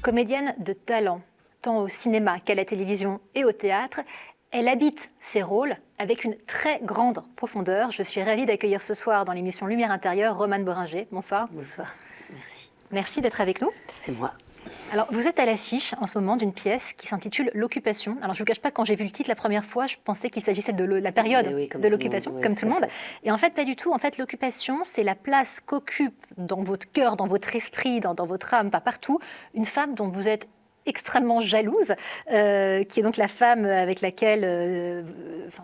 Comédienne de talent, tant au cinéma qu'à la télévision et au théâtre, elle habite ses rôles avec une très grande profondeur. Je suis ravie d'accueillir ce soir dans l'émission Lumière intérieure Romane Boringer. Bonsoir. Bonsoir, merci. Merci d'être avec nous. C'est moi. Alors, vous êtes à l'affiche en ce moment d'une pièce qui s'intitule L'Occupation. Alors, je ne vous cache pas, quand j'ai vu le titre la première fois, je pensais qu'il s'agissait de la période de l'occupation, comme tout le monde. Et en fait, pas du tout. En fait, l'occupation, c'est la place qu'occupe dans votre cœur, dans votre esprit, dans votre âme, pas partout, une femme dont vous êtes extrêmement jalouse, qui est donc la femme avec laquelle,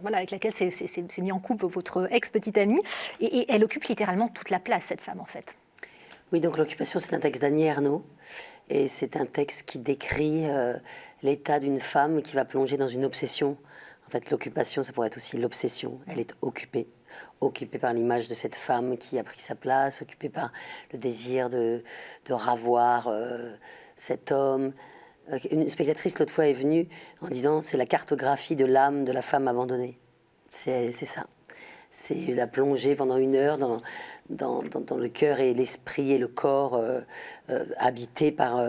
avec laquelle s'est mis en couple votre ex-petite amie. Et elle occupe littéralement toute la place, cette femme, en fait. Oui, donc L'Occupation, c'est un texte d'Annie Ernaux. Et c'est un texte qui décrit l'état d'une femme qui va plonger dans une obsession. En fait, l'occupation, ça pourrait être aussi l'obsession. Elle est occupée par l'image de cette femme qui a pris sa place, occupée par le désir de ravoir cet homme. Une spectatrice, l'autre fois, est venue en disant « c'est la cartographie de l'âme de la femme abandonnée ». C'est ça. C'est la plongée pendant 1 heure dans le cœur et l'esprit et le corps habités par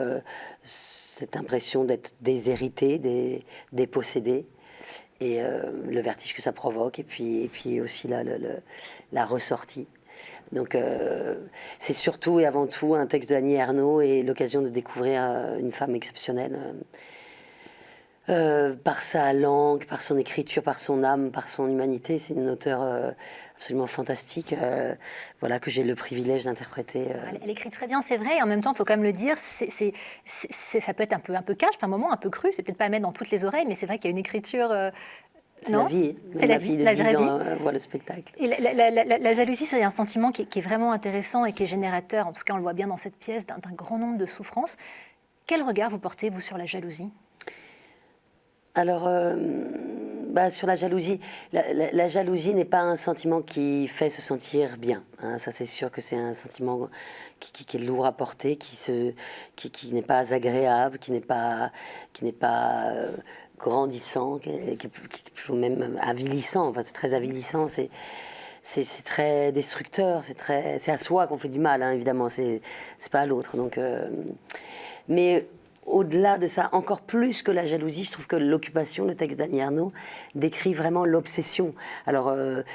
cette impression d'être déshérité, dépossédé, et le vertige que ça provoque, et puis aussi la ressortie. Donc c'est surtout et avant tout un texte de Annie Ernaux et l'occasion de découvrir une femme exceptionnelle. Par sa langue, par son écriture, par son âme, par son humanité. C'est une auteure absolument fantastique, que j'ai le privilège d'interpréter. Elle écrit très bien, c'est vrai, et en même temps, il faut quand même le dire, ça peut être un peu cash, par moments, un peu cru, c'est peut-être pas à mettre dans toutes les oreilles, mais c'est vrai qu'il y a une écriture... c'est la vie, c'est la vie de 10 ans voit le spectacle. Et la jalousie, c'est un sentiment qui est vraiment intéressant et qui est générateur, en tout cas on le voit bien dans cette pièce, d'un grand nombre de souffrances. Quel regard vous portez, vous, sur la jalousie ? Alors, sur la jalousie, la jalousie n'est pas un sentiment qui fait se sentir bien. Hein, ça, c'est sûr que c'est un sentiment qui est lourd à porter, qui n'est pas agréable, qui n'est pas grandissant, qui est même avilissant. Enfin, c'est très avilissant. C'est très destructeur. C'est à soi qu'on fait du mal, hein, évidemment. C'est pas à l'autre. Donc, mais au-delà de ça, encore plus que la jalousie, je trouve que L'Occupation, le texte d'Annie Ernaux, décrit vraiment l'obsession. Alors,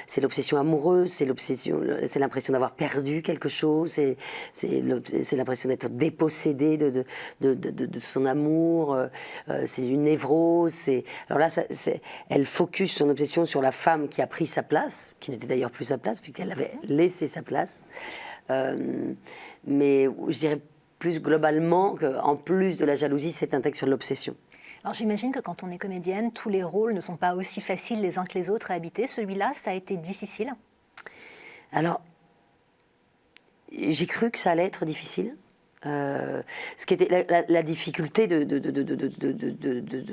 c'est l'obsession amoureuse, c'est l'impression d'avoir perdu quelque chose, c'est l'impression d'être dépossédé de son amour, c'est une névrose. Alors là, elle focus son obsession sur la femme qui a pris sa place, qui n'était d'ailleurs plus sa place, puisqu'elle avait laissé sa place. Mais je dirais plus globalement, en plus de la jalousie, c'est un texte sur l'obsession. Alors j'imagine que quand on est comédienne, tous les rôles ne sont pas aussi faciles les uns que les autres à habiter. Celui-là, ça a été difficile ? Alors, j'ai cru que ça allait être difficile. Ce qui était la difficulté de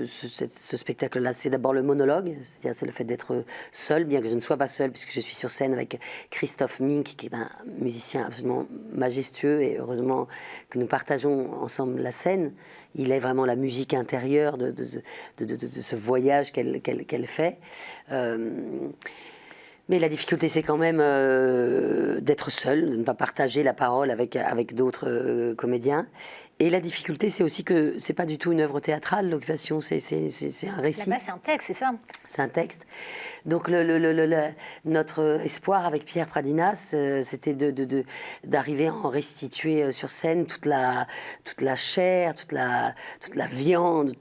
ce spectacle-là, c'est d'abord le monologue, c'est-à-dire c'est le fait d'être seul, bien que je ne sois pas seule, puisque je suis sur scène avec Christophe Mink, qui est un musicien absolument majestueux, et heureusement que nous partageons ensemble la scène. Il est vraiment la musique intérieure de ce voyage qu'elle fait. Mais la difficulté, c'est quand même d'être seul, de ne pas partager la parole avec d'autres comédiens. Et la difficulté, c'est aussi que c'est pas du tout une œuvre théâtrale, L'Occupation, c'est un récit. Là-bas, c'est un texte, c'est ça ? C'est un texte. Donc notre espoir avec Pierre Pradinas, c'était d'arriver à en restituer sur scène toute la chair, toute la viande,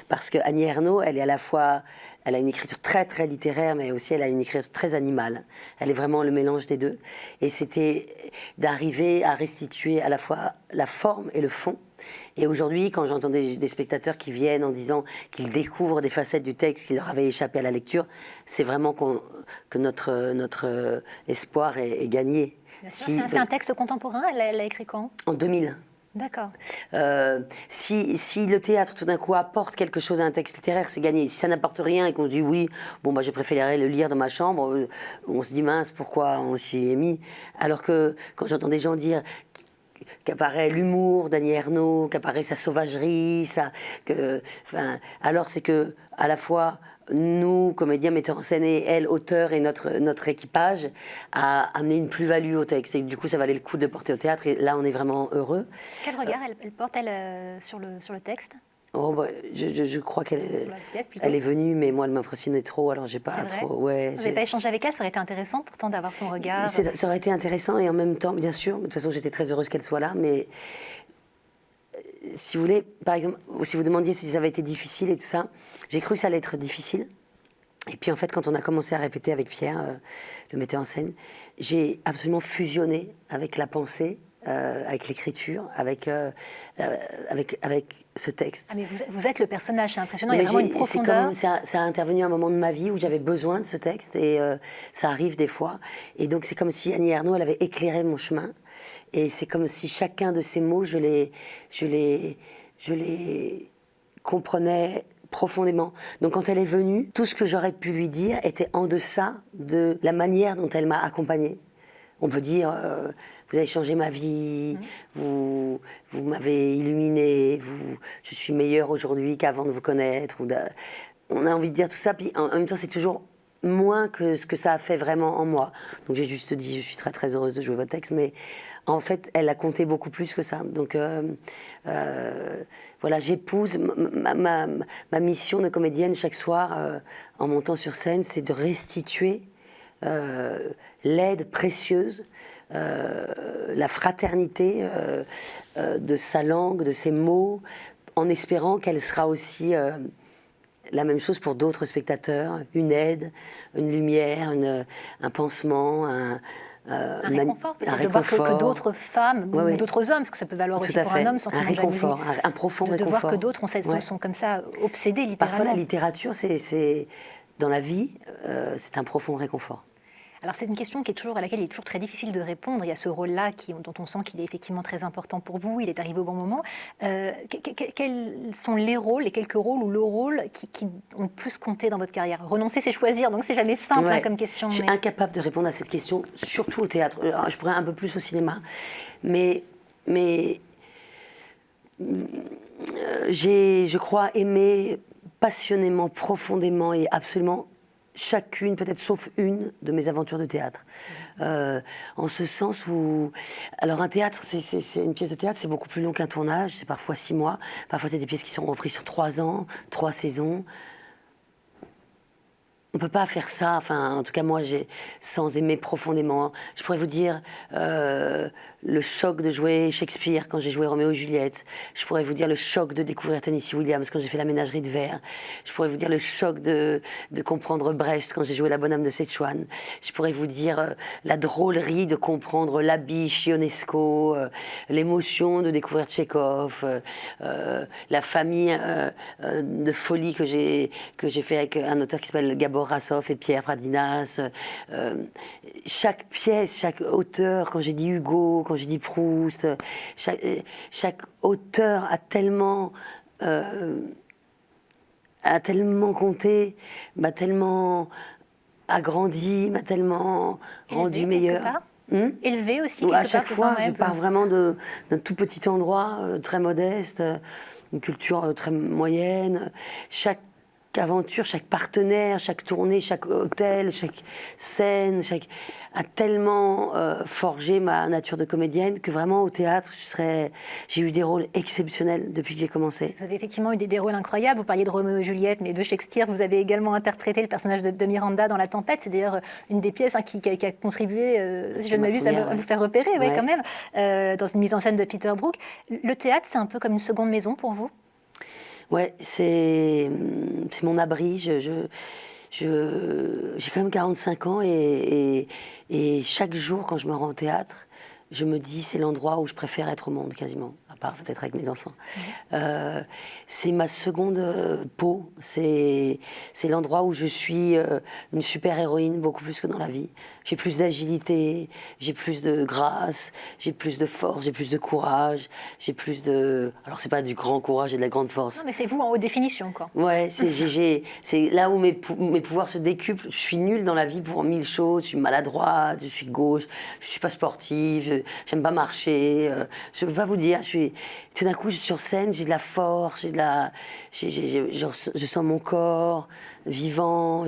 parce que Annie Ernaux, elle est à la fois... Elle a une écriture très, très littéraire, mais aussi elle a une écriture très animale. Elle est vraiment le mélange des deux. Et c'était d'arriver à restituer à la fois la forme et le fond. Et aujourd'hui, quand j'entends des spectateurs qui viennent en disant qu'ils découvrent des facettes du texte qui leur avaient échappé à la lecture, c'est vraiment que notre espoir est gagné. C'est un texte contemporain, elle l'a écrit quand ? En 2000. D'accord. Si le théâtre tout d'un coup apporte quelque chose à un texte littéraire, c'est gagné. Si ça n'apporte rien et qu'on se dit oui, je préférerais le lire dans ma chambre, on se dit mince, pourquoi on s'y est mis. Alors que quand j'entends des gens dire qu'apparaît l'humour d'Annie Ernaux, qu'apparaît sa sauvagerie, alors c'est que à la fois nous, comédiens, metteurs en scène, et elle, auteur, et notre équipage, a amené une plus-value au texte. Et du coup, ça valait le coup de le porter au théâtre. Et là, on est vraiment heureux. Quel regard elle porte, sur le texte? Oh, bah, je crois qu'elle est venue, mais moi, elle m'impressionnait trop, alors j'ai pas trop... Ouais, vous n'avez pas échangé avec elle? Ça aurait été intéressant, pourtant, d'avoir son regard. Ça aurait été intéressant, et en même temps, bien sûr, de toute façon, j'étais très heureuse qu'elle soit là, mais... Si vous voulez, par exemple, si vous demandiez si ça avait été difficile et tout ça, j'ai cru que ça allait être difficile. Et puis en fait, quand on a commencé à répéter avec Pierre, le metteur en scène, j'ai absolument fusionné avec la pensée, avec l'écriture, avec ce texte. Ah mais vous êtes le personnage, c'est impressionnant, il y a vraiment une profondeur. Ça a intervenu à un moment de ma vie où j'avais besoin de ce texte, et ça arrive des fois. Et donc c'est comme si Annie Ernaux, elle avait éclairé mon chemin. Et c'est comme si chacun de ces mots, je les comprenais profondément. Donc quand elle est venue, tout ce que j'aurais pu lui dire était en deçà de la manière dont elle m'a accompagnée. On peut dire, vous avez changé ma vie, vous m'avez illuminée, je suis meilleure aujourd'hui qu'avant de vous connaître. On a envie de dire tout ça, puis en même temps c'est toujours moins que ce que ça a fait vraiment en moi. Donc j'ai juste dit, je suis très très heureuse de jouer votre texte, mais en fait, elle a compté beaucoup plus que ça. Donc voilà, j'épouse ma mission de comédienne chaque soir, en montant sur scène, c'est de restituer l'aide précieuse, la fraternité de sa langue, de ses mots, en espérant qu'elle sera aussi la même chose pour d'autres spectateurs, une aide, une lumière, un pansement, un réconfort, de voir que d'autres femmes, ou d'autres hommes, parce que ça peut valoir aussi pour un homme, un réconfort, un profond réconfort. De voir que d'autres sont comme ça obsédés littéralement. Parfois la littérature, dans la vie, c'est un profond réconfort. Alors c'est une question à laquelle il est toujours très difficile de répondre. Il y a ce rôle-là dont on sent qu'il est effectivement très important pour vous, il est arrivé au bon moment. Quels sont les rôles, les quelques rôles ou le rôle qui ont le plus compté dans votre carrière? Renoncer, c'est choisir, donc c'est jamais simple comme question. Je suis incapable de répondre à cette question, surtout au théâtre. Alors, je pourrais un peu plus au cinéma, mais j'ai, je crois, aimé passionnément, profondément et absolument chacune, peut-être sauf une, de mes aventures de théâtre. En ce sens où... Alors un théâtre, c'est une pièce de théâtre, c'est beaucoup plus long qu'un tournage, c'est parfois 6 mois, parfois c'est des pièces qui sont reprises sur 3 ans, 3 saisons. On ne peut pas faire ça, enfin, en tout cas moi, sans aimer profondément. Je pourrais vous dire le choc de jouer Shakespeare quand j'ai joué Roméo et Juliette. Je pourrais vous dire le choc de découvrir Tennessee Williams quand j'ai fait La Ménagerie de Verre. Je pourrais vous dire le choc de comprendre Brecht quand j'ai joué La Bonne âme de Sichuan. Je pourrais vous dire la drôlerie de comprendre Labiche, Ionesco, l'émotion de découvrir Tchekhov, la famille de folie que j'ai fait avec un auteur qui s'appelle Gabor Rassoff et Pierre Pradinas. Chaque pièce, chaque auteur, quand j'ai dit Hugo, quand j'ai dit Proust, chaque auteur a tellement compté, m'a tellement agrandi, m'a tellement rendu meilleur. Élevé aussi, à chaque fois, je pars vraiment d'un tout petit endroit, très modeste, une culture très moyenne. Chaque aventure, chaque partenaire, chaque tournée, chaque hôtel, chaque scène, a tellement forgé ma nature de comédienne que vraiment au théâtre, j'ai eu des rôles exceptionnels depuis que j'ai commencé. Vous avez effectivement eu des rôles incroyables. Vous parliez de Roméo et Juliette, mais de Shakespeare, vous avez également interprété le personnage de Miranda dans La Tempête. C'est d'ailleurs une des pièces qui a contribué, si je ne m'abuse, à vous faire repérer, quand même, dans une mise en scène de Peter Brook. Le théâtre, c'est un peu comme une seconde maison pour vous? Ouais, c'est mon abri. J'ai quand même 45 ans et chaque jour, quand je me rends au théâtre, je me dis c'est l'endroit où je préfère être au monde, quasiment, à part peut-être avec mes enfants. C'est ma seconde peau, c'est l'endroit où je suis une super-héroïne, beaucoup plus que dans la vie. J'ai plus d'agilité, j'ai plus de grâce, j'ai plus de force, j'ai plus de courage, j'ai plus de... Alors c'est pas du grand courage et de la grande force. Non mais c'est vous en haute définition, quoi. Ouais, c'est là où mes pouvoirs se décuplent. Je suis nulle dans la vie pour 1000 choses, je suis maladroite, je suis gauche, je suis pas sportive, j'aime pas marcher. Je peux pas vous dire. Tout d'un coup, je suis sur scène, j'ai de la force, je sens mon corps vivant.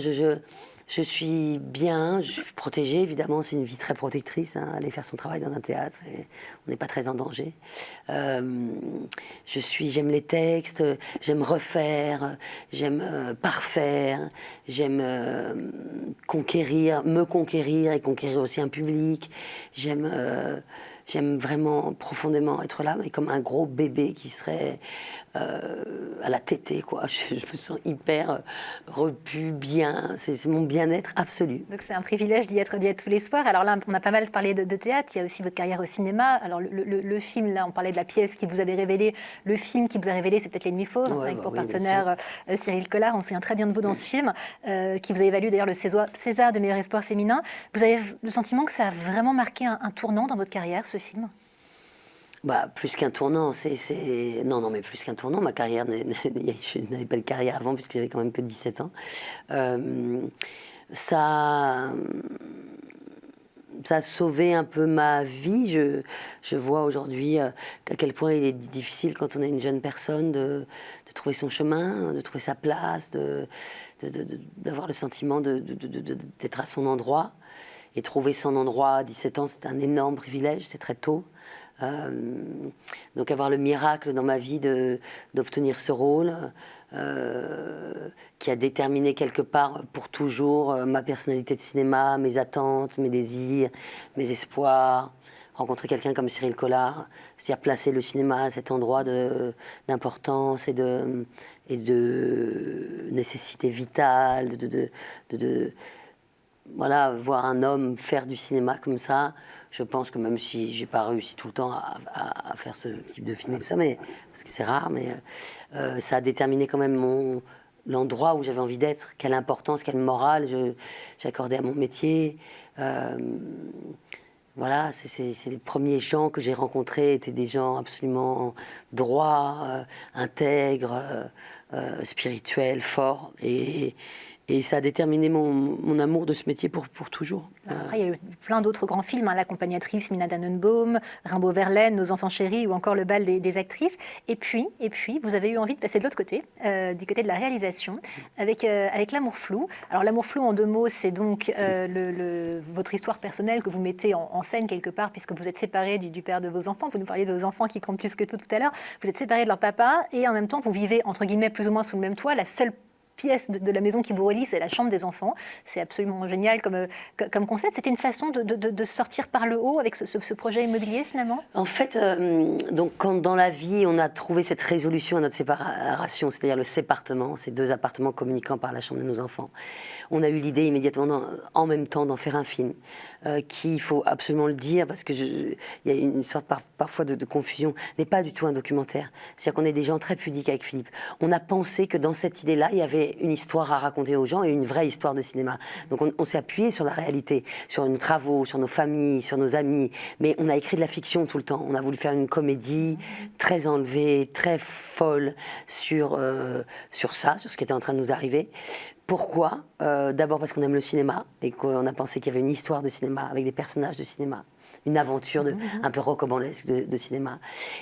Je suis bien, je suis protégée, évidemment, c'est une vie très protectrice, hein, aller faire son travail dans un théâtre, on n'est pas très en danger. J'aime les textes, j'aime refaire, j'aime parfaire, j'aime me conquérir et conquérir aussi un public. J'aime vraiment profondément être là, mais comme un gros bébé qui serait à la tétée, quoi. Je me sens hyper repu, bien. C'est mon bien-être absolu. Donc c'est un privilège d'y être tous les soirs. Alors là, on a pas mal parlé de théâtre. Il y a aussi votre carrière au cinéma. Alors le film, là, on parlait de la pièce qui vous avait révélé. Le film qui vous a révélé, c'est peut-être Les Nuits Fauves, avec pour partenaire Cyril Collard. On se souvient très bien de vous dans ce film, qui vous a valu d'ailleurs le César de meilleur espoir féminin. Vous avez le sentiment que ça a vraiment marqué un tournant dans votre carrière, ce film? Plus qu'un tournant, Non, mais plus qu'un tournant, ma carrière, je n'avais pas de carrière avant puisque j'avais quand même que 17 ans. Ça a sauvé un peu ma vie. Je vois aujourd'hui à quel point il est difficile quand on est une jeune personne de trouver son chemin, de trouver sa place, d'avoir le sentiment d'être à son endroit. Et trouver son endroit à 17 ans, c'est un énorme privilège, c'est très tôt. Donc avoir le miracle dans ma vie d'obtenir ce rôle qui a déterminé quelque part pour toujours ma personnalité de cinéma, mes attentes, mes désirs, mes espoirs. Rencontrer quelqu'un comme Cyril Collard, c'est-à-dire placer le cinéma à cet endroit d'importance et de nécessité vitale, voilà, voir un homme faire du cinéma comme ça. Je pense que même si j'ai pas réussi tout le temps à faire ce type de film et tout ça, mais, parce que c'est rare, mais ça a déterminé quand même l'endroit où j'avais envie d'être, quelle importance, quelle morale j'accordais à mon métier. Voilà, c'est les premiers gens que j'ai rencontrés étaient des gens absolument droits, intègres, spirituels, forts. Et ça a déterminé mon amour de ce métier pour toujours. Après, il y a eu plein d'autres grands films, hein, L'accompagnatrice, Mina Tannenbaum, Rimbaud-Verlaine, Nos enfants chéris ou encore Le bal des actrices. Et puis, vous avez eu envie de passer de l'autre côté, du côté de la réalisation, avec L'amour flou. Alors, L'amour flou, en 2 mots, c'est donc votre histoire personnelle que vous mettez en scène quelque part, puisque vous êtes séparés du père de vos enfants. Vous nous parliez de vos enfants qui comptent plus que tout à l'heure. Vous êtes séparés de leur papa et en même temps, vous vivez, entre guillemets, plus ou moins sous le même toit. La seule pièce de la maison qui vous relie, c'est la chambre des enfants. C'est absolument génial comme concept. C'était une façon de sortir par le haut avec ce projet immobilier, finalement? En fait, donc, quand dans la vie, on a trouvé cette résolution à notre séparation, c'est-à-dire le sépartement, ces 2 appartements communiquant par la chambre de nos enfants, on a eu l'idée immédiatement, en même temps, d'en faire un film, qui, il faut absolument le dire, parce qu'il y a une sorte parfois de confusion, n'est pas du tout un documentaire. C'est-à-dire qu'on est des gens très pudiques avec Philippe. On a pensé que dans cette idée-là, il y avait une histoire à raconter aux gens et une vraie histoire de cinéma. Donc on s'est appuyé sur la réalité, sur nos travaux, sur nos familles, sur nos amis, mais on a écrit de la fiction tout le temps. On a voulu faire une comédie très enlevée, très folle sur ça, sur ce qui était en train de nous arriver. Pourquoi ? D'abord parce qu'on aime le cinéma et qu'on a pensé qu'il y avait une histoire de cinéma avec des personnages de cinéma, une aventure un peu rocambolesque de cinéma.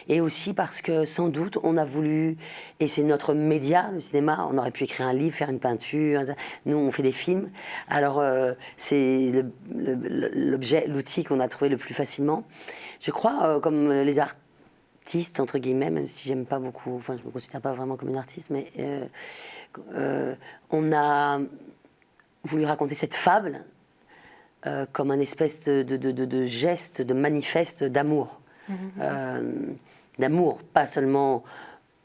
Et aussi parce que, sans doute, on a voulu, et c'est notre média, le cinéma, on aurait pu écrire un livre, faire une peinture, nous on fait des films, alors c'est l'outil qu'on a trouvé le plus facilement. Je crois, comme les artistes, entre guillemets, même si j'aime pas beaucoup, enfin je me considère pas vraiment comme une artiste, mais on a voulu raconter cette fable comme un espèce de geste, de manifeste d'amour. D'amour, pas seulement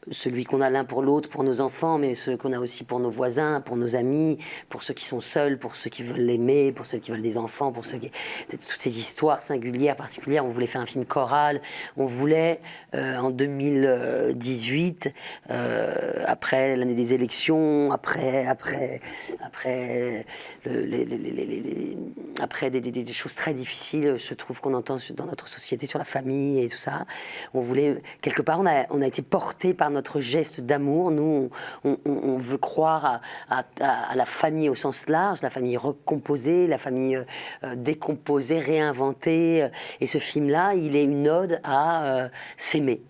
celui qu'on a l'un pour l'autre, pour nos enfants, mais celui qu'on a aussi pour nos voisins, pour nos amis, pour ceux qui sont seuls, pour ceux qui veulent l'aimer, pour ceux qui veulent des enfants, pour ceux qui... Toutes ces histoires singulières, particulières. On voulait faire un film choral. On voulait, en 2018, après l'année des élections, après des choses très difficiles, je trouve qu'on entend dans notre société sur la famille et tout ça, on voulait, quelque part, on a été porté par notre geste d'amour. Nous, on veut croire à la famille au sens large, la famille recomposée, la famille décomposée, réinventée. Et ce film-là, il est une ode à s'aimer.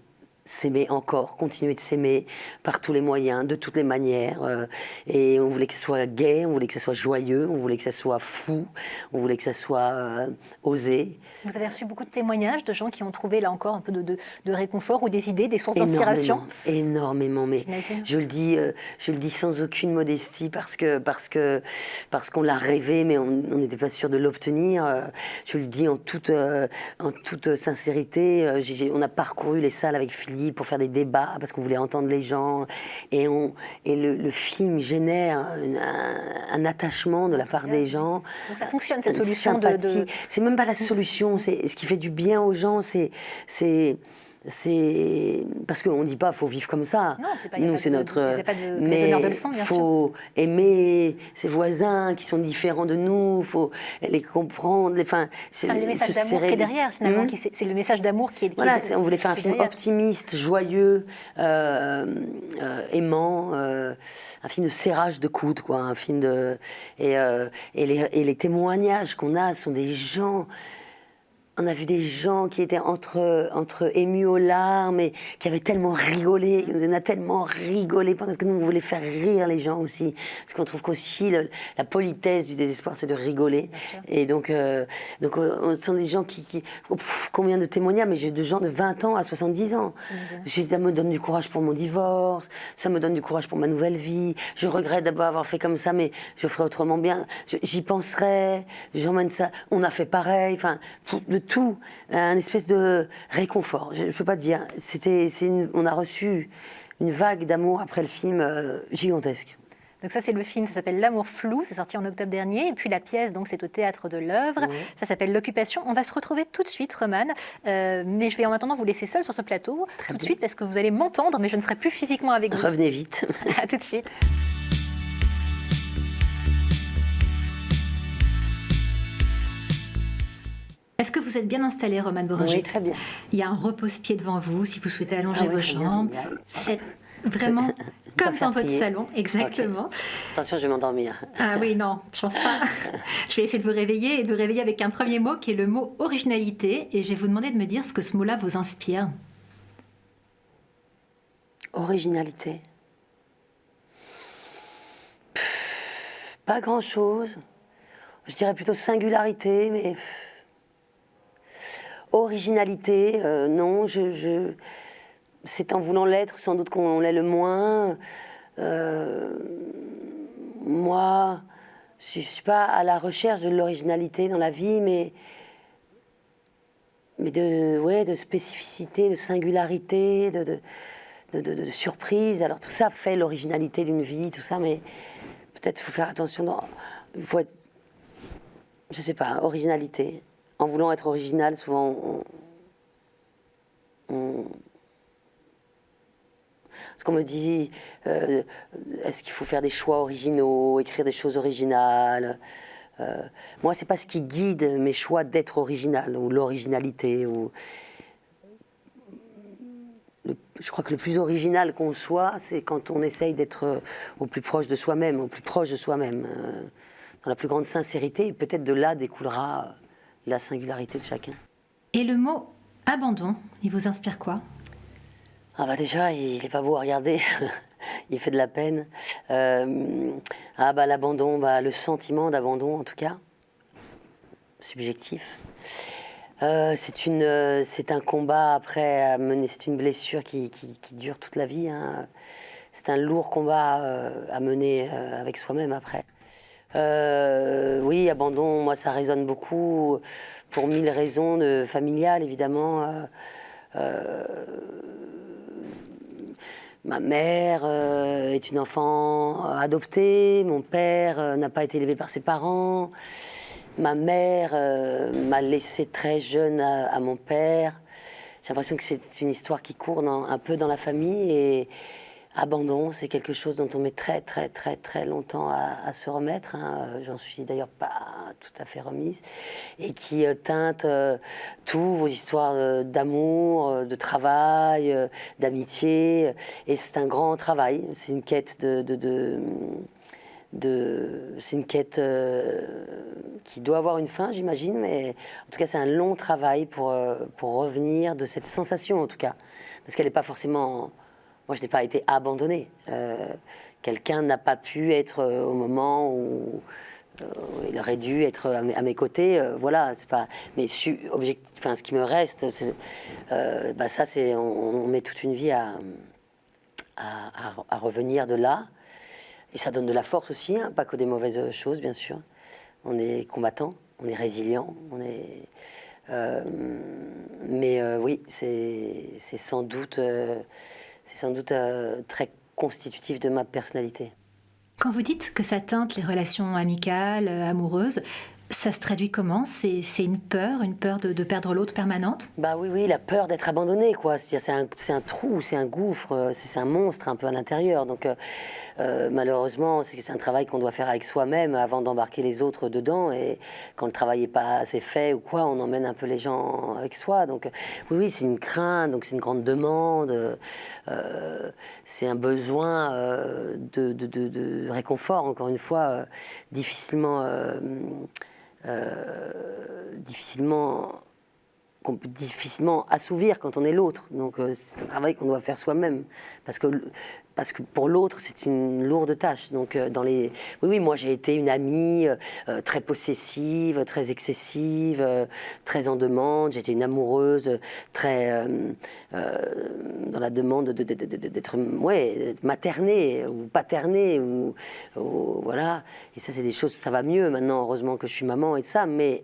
S'aimer encore, continuer de s'aimer par tous les moyens, de toutes les manières. Et on voulait que ça soit gai, on voulait que ça soit joyeux, on voulait que ça soit fou, on voulait que ça soit osé. Vous avez reçu beaucoup de témoignages de gens qui ont trouvé là encore un peu de réconfort ou des idées, des sources d'inspiration? Énormément, mais je le dis sans aucune modestie parce qu'on l'a rêvé, mais on n'était pas sûr de l'obtenir. Je le dis en toute sincérité. On a parcouru les salles avec Philippe pour faire des débats parce qu'on voulait entendre les gens, et le film génère un attachement de la part des gens. Donc ça fonctionne, cette solution C'est même pas la solution, c'est ce qui fait du bien aux gens, c'est parce qu'on ne dit pas faut vivre comme ça. Non, c'est pas, nous, c'est notre. Mais donneur de leçons, bien sûr. Il faut aimer ses voisins qui sont différents de nous. Il faut les comprendre. C'est le message d'amour qui est derrière, finalement. C'est le message d'amour qui est. Voilà, on voulait faire un film optimiste, joyeux, aimant, un film de serrage de coude, quoi, un film de. Et les témoignages qu'on a sont des gens. On a vu des gens qui étaient entre émus aux larmes et qui avaient tellement rigolé, qui nous en a tellement rigolé, parce que nous, on voulait faire rire les gens aussi. Parce qu'on trouve qu'aussi, la politesse du désespoir, c'est de rigoler. Et donc on sont des gens combien de témoignages, mais j'ai de gens de 20 ans à 70 ans. Ça me donne du courage pour mon divorce, ça me donne du courage pour ma nouvelle vie. Je regrette d'abord avoir fait comme ça, mais je ferai autrement bien. J'y penserai, j'emmène ça. On a fait pareil, enfin, de tout, un espèce de réconfort. Je ne peux pas te dire. On a reçu une vague d'amour après le film gigantesque. Donc ça, c'est le film, ça s'appelle L'amour flou, c'est sorti en octobre dernier. Et puis la pièce, donc, c'est au Théâtre de l'Œuvre. Oui. Ça s'appelle L'Occupation. On va se retrouver tout de suite, Romane. Mais je vais en attendant vous laisser seule sur ce plateau, tout de suite, parce que vous allez m'entendre, mais je ne serai plus physiquement avec vous. Revenez vite. À tout de suite. Est-ce que vous êtes bien installée, Romane Bourringer? Oui, très bien. Il y a un repose-pied devant vous, si vous souhaitez allonger vos jambes. C'est vraiment comme dans votre salon, exactement. Okay. Attention, je vais m'endormir. Ah oui, non, je pense pas. Je vais essayer de vous réveiller, et de vous réveiller avec un premier mot qui est le mot originalité. Et je vais vous demander de me dire ce que ce mot-là vous inspire. Originalité. Pas grand-chose. Je dirais plutôt singularité, mais... Originalité, non, c'est en voulant l'être, sans doute qu'on l'est le moins. Moi, je ne suis pas à la recherche de l'originalité dans la vie, mais de spécificité, de singularité, de surprise. Alors tout ça fait l'originalité d'une vie, tout ça, mais peut-être il faut faire attention. Il faut être, je ne sais pas, originalité. En voulant être original, souvent, parce qu'on me dit, est-ce qu'il faut faire des choix originaux, écrire des choses originales? Moi, c'est pas ce qui guide mes choix d'être original, ou l'originalité. Je crois que le plus original qu'on soit, c'est quand on essaye d'être au plus proche de soi-même, dans la plus grande sincérité, et peut-être de là découlera... la singularité de chacun. Et le mot abandon, il vous inspire quoi? Ah bah déjà, il n'est pas beau à regarder, il fait de la peine. L'abandon, le sentiment d'abandon en tout cas, subjectif. C'est un combat après à mener, c'est une blessure qui dure toute la vie. Hein. C'est un lourd combat à mener avec soi-même après. Oui, abandon, moi ça résonne beaucoup pour 1000 raisons familiales évidemment. Ma mère est une enfant adoptée, mon père n'a pas été élevé par ses parents, ma mère m'a laissé très jeune à mon père. J'ai l'impression que c'est une histoire qui court un peu dans la famille et Abandon, c'est quelque chose dont on met très très très très longtemps à se remettre. J'en suis d'ailleurs pas tout à fait remise. Et qui teinte tous vos histoires d'amour, de travail, d'amitié. Et c'est un grand travail. C'est une quête c'est une quête qui doit avoir une fin, j'imagine, mais en tout cas, c'est un long travail pour revenir de cette sensation, en tout cas. Parce qu'elle n'est pas forcément... Moi, je n'ai pas été abandonnée. Quelqu'un n'a pas pu être au moment où il aurait dû être à mes côtés. Voilà, c'est pas... Mais enfin, ce qui me reste, c'est... ça, c'est... On met toute une vie à revenir de là. Et ça donne de la force aussi, pas que des mauvaises choses, bien sûr. On est combattant, on est résilient, on est... oui, c'est sans doute très constitutif de ma personnalité. Quand vous dites que ça teinte les relations amicales, amoureuses, ça se traduit comment? C'est une peur de perdre l'autre permanente? Oui, la peur d'être abandonné, quoi. C'est un trou, c'est un gouffre, c'est un monstre un peu à l'intérieur. Donc malheureusement, c'est un travail qu'on doit faire avec soi-même avant d'embarquer les autres dedans. Et quand le travail n'est pas assez fait ou quoi, on emmène un peu les gens avec soi. Donc oui, c'est une crainte, donc c'est une grande demande. C'est un besoin de réconfort, encore une fois, difficilement qu'on peut difficilement assouvir quand on est l'autre. Donc c'est un travail qu'on doit faire soi-même parce que pour l'autre c'est une lourde tâche. Donc oui, moi j'ai été une amie très possessive, très excessive, très en demande. J'ai été une amoureuse très dans la demande d'être maternée ou paternée ou voilà. Et ça c'est des choses, ça va mieux maintenant, heureusement que je suis maman et tout ça, mais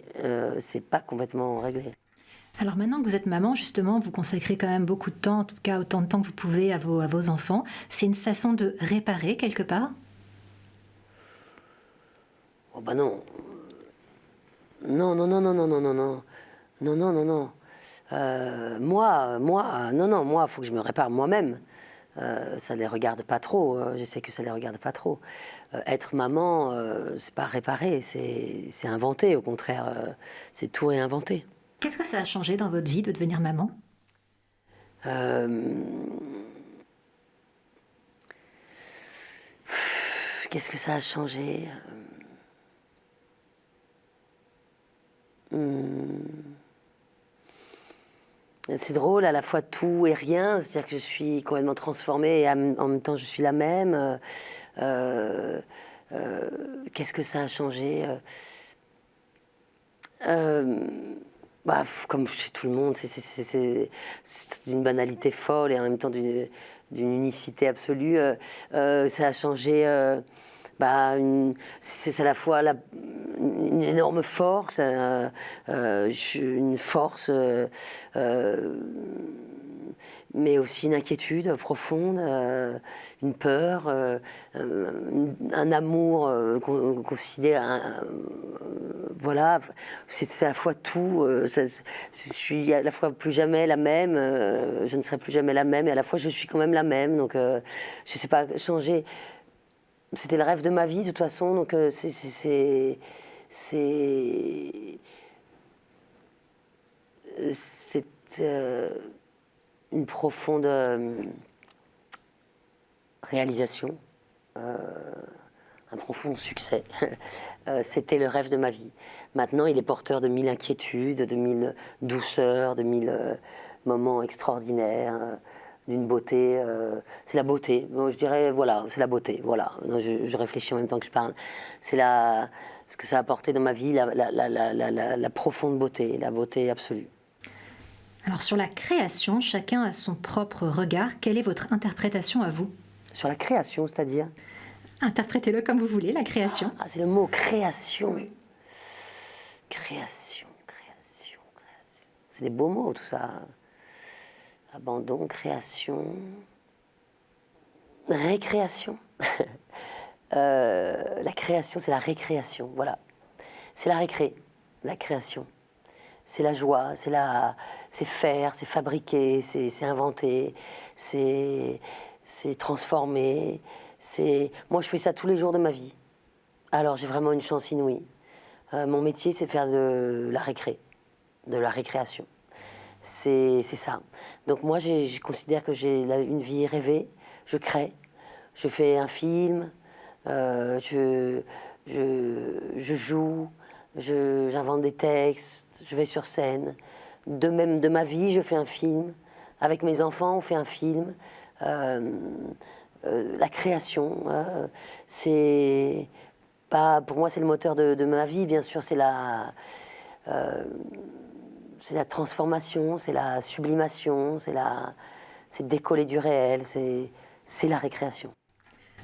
c'est pas complètement réglé. Alors maintenant que vous êtes maman, justement, vous consacrez quand même beaucoup de temps, en tout cas autant de temps que vous pouvez à vos enfants. C'est une façon de réparer quelque part? Oh non. Non, non, non, non, non, non, non, non. Non, non, non, non. Moi, faut que je me répare moi-même. Ça les regarde pas trop. Je sais que ça les regarde pas trop. Être maman, c'est pas réparer, c'est inventer. Au contraire, c'est tout réinventer. Qu'est-ce que ça a changé dans votre vie de devenir maman? Qu'est-ce que ça a changé? C'est drôle, à la fois tout et rien, c'est-à-dire que je suis complètement transformée et en même temps je suis la même. Qu'est-ce que ça a changé? Comme chez tout le monde, c'est d'une banalité folle et en même temps d'une unicité absolue. Ça a changé. C'est à la fois une énorme force, une force, mais aussi une inquiétude profonde, une peur, un amour qu'on considère. Voilà, c'est à la fois tout. Je suis à la fois plus jamais la même, je ne serai plus jamais la même, et à la fois je suis quand même la même. Donc, je ne sais pas, changer. C'était le rêve de ma vie, de toute façon. Donc, c'est une profonde réalisation, un profond succès. C'était le rêve de ma vie. Maintenant, il est porteur de 1000 inquiétudes, de 1000 douceurs, de 1000 moments extraordinaires, d'une beauté. C'est la beauté. Bon, je dirais, voilà, c'est la beauté. Voilà. Je réfléchis en même temps que je parle. C'est ce que ça a apporté dans ma vie, la profonde beauté, la beauté absolue. Alors sur la création, chacun a son propre regard. Quelle est votre interprétation à vous? Sur la création, c'est-à-dire? Interprétez-le comme vous voulez, la création. Ah, c'est le mot création. Oui. Création. C'est des beaux mots, tout ça. Abandon, création, récréation. La création, c'est la récréation, voilà. C'est la récré, la création. C'est la joie, c'est faire, c'est fabriquer, c'est inventer, c'est c'est transformer. Moi, je fais ça tous les jours de ma vie. Alors, j'ai vraiment une chance inouïe. Mon métier, c'est de faire de la récréation. C'est ça. Donc moi, je considère que j'ai une vie rêvée. Je crée, je fais un film, je joue, j'invente des textes, je vais sur scène. De même, de ma vie, je fais un film. Avec mes enfants, on fait un film. La création, c'est pas, pour moi, c'est le moteur de ma vie. Bien sûr, c'est la transformation, c'est la sublimation, c'est décoller du réel, c'est la récréation.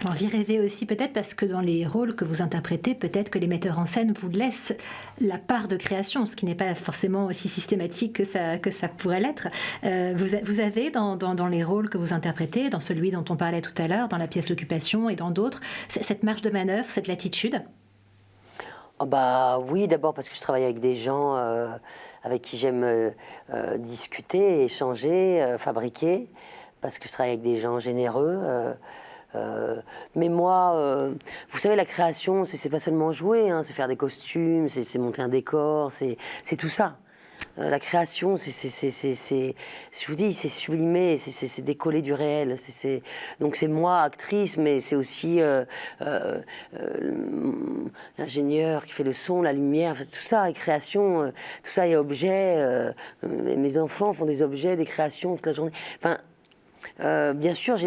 Alors, vie rêvée aussi peut-être parce que dans les rôles que vous interprétez, peut-être que les metteurs en scène vous laissent la part de création, ce qui n'est pas forcément aussi systématique que ça pourrait l'être. Vous avez dans les rôles que vous interprétez, dans celui dont on parlait tout à l'heure, dans la pièce L'Occupation et dans d'autres, cette marge de manœuvre, cette latitude? Oh bah oui, d'abord parce que je travaille avec des gens avec qui j'aime discuter, échanger, fabriquer, parce que je travaille avec des gens généreux. Mais moi, vous savez, la création, c'est pas seulement jouer, hein, c'est faire des costumes, c'est monter un décor, c'est tout ça. La création, je vous dis, c'est sublimer, c'est décoller du réel. Donc c'est moi, actrice, mais c'est aussi l'ingénieur qui fait le son, la lumière, tout ça, la création, tout ça est objet. Mes enfants font des objets, des créations toute la journée. Enfin, bien sûr,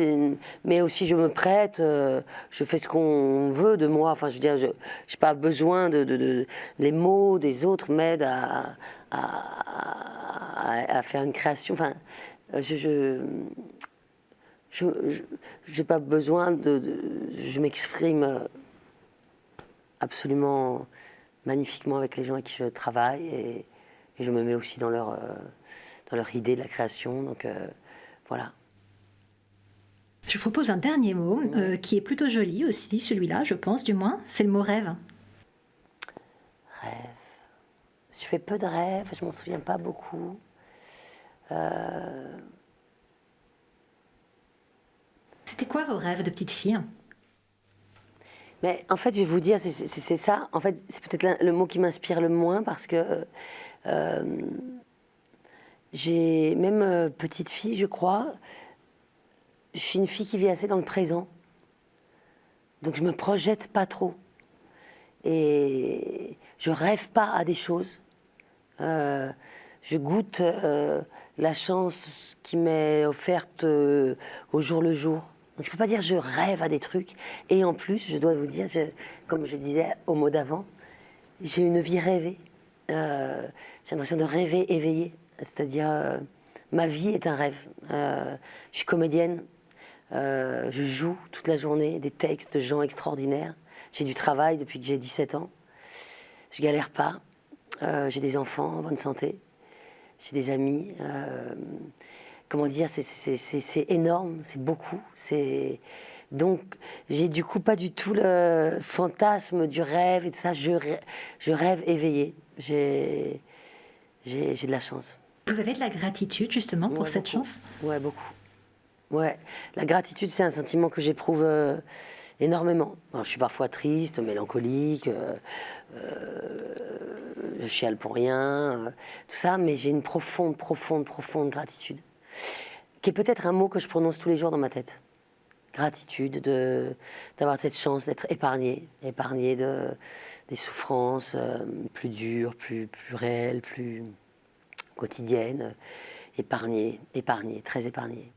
mais aussi je me prête, je fais ce qu'on veut de moi. Enfin, je veux dire, je n'ai pas besoin les mots des autres m'aident à faire une création. Enfin, je n'ai pas besoin je m'exprime absolument magnifiquement avec les gens avec qui je travaille et je me mets aussi dans leur idée de la création. Donc voilà. Je vous propose un dernier mot qui est plutôt joli aussi, celui-là, je pense, du moins. C'est le mot rêve. Rêve. Je fais peu de rêves, je m'en souviens pas beaucoup. C'était quoi vos rêves de petite fille? Mais en fait, je vais vous dire, c'est ça. En fait, c'est peut-être le mot qui m'inspire le moins parce que j'ai même petite fille, je crois. Je suis une fille qui vit assez dans le présent. Donc je me projette pas trop. Et je rêve pas à des choses. Je goûte la chance qui m'est offerte au jour le jour. Donc je peux pas dire je rêve à des trucs. Et en plus, je dois vous dire, comme je disais au mot d'avant, j'ai une vie rêvée. J'ai l'impression de rêver éveillé. C'est-à-dire, ma vie est un rêve. Je suis comédienne. Je joue toute la journée des textes de gens extraordinaires. J'ai du travail depuis que j'ai 17 ans. Je galère pas. J'ai des enfants en bonne santé. J'ai des amis. Comment dire, c'est énorme, c'est beaucoup. Donc, j'ai du coup pas du tout le fantasme du rêve et de ça. Je rêve éveillé. J'ai de la chance. Vous avez de la gratitude justement pour cette beaucoup. chance? Ouais, beaucoup. Ouais, la gratitude, c'est un sentiment que j'éprouve énormément. Alors, je suis parfois triste, mélancolique, je chiale pour rien, tout ça, mais j'ai une profonde, profonde, profonde gratitude, qui est peut-être un mot que je prononce tous les jours dans ma tête. Gratitude d'avoir cette chance d'être épargnée des souffrances plus dures, plus réelles, plus quotidiennes, épargnée, très épargnée.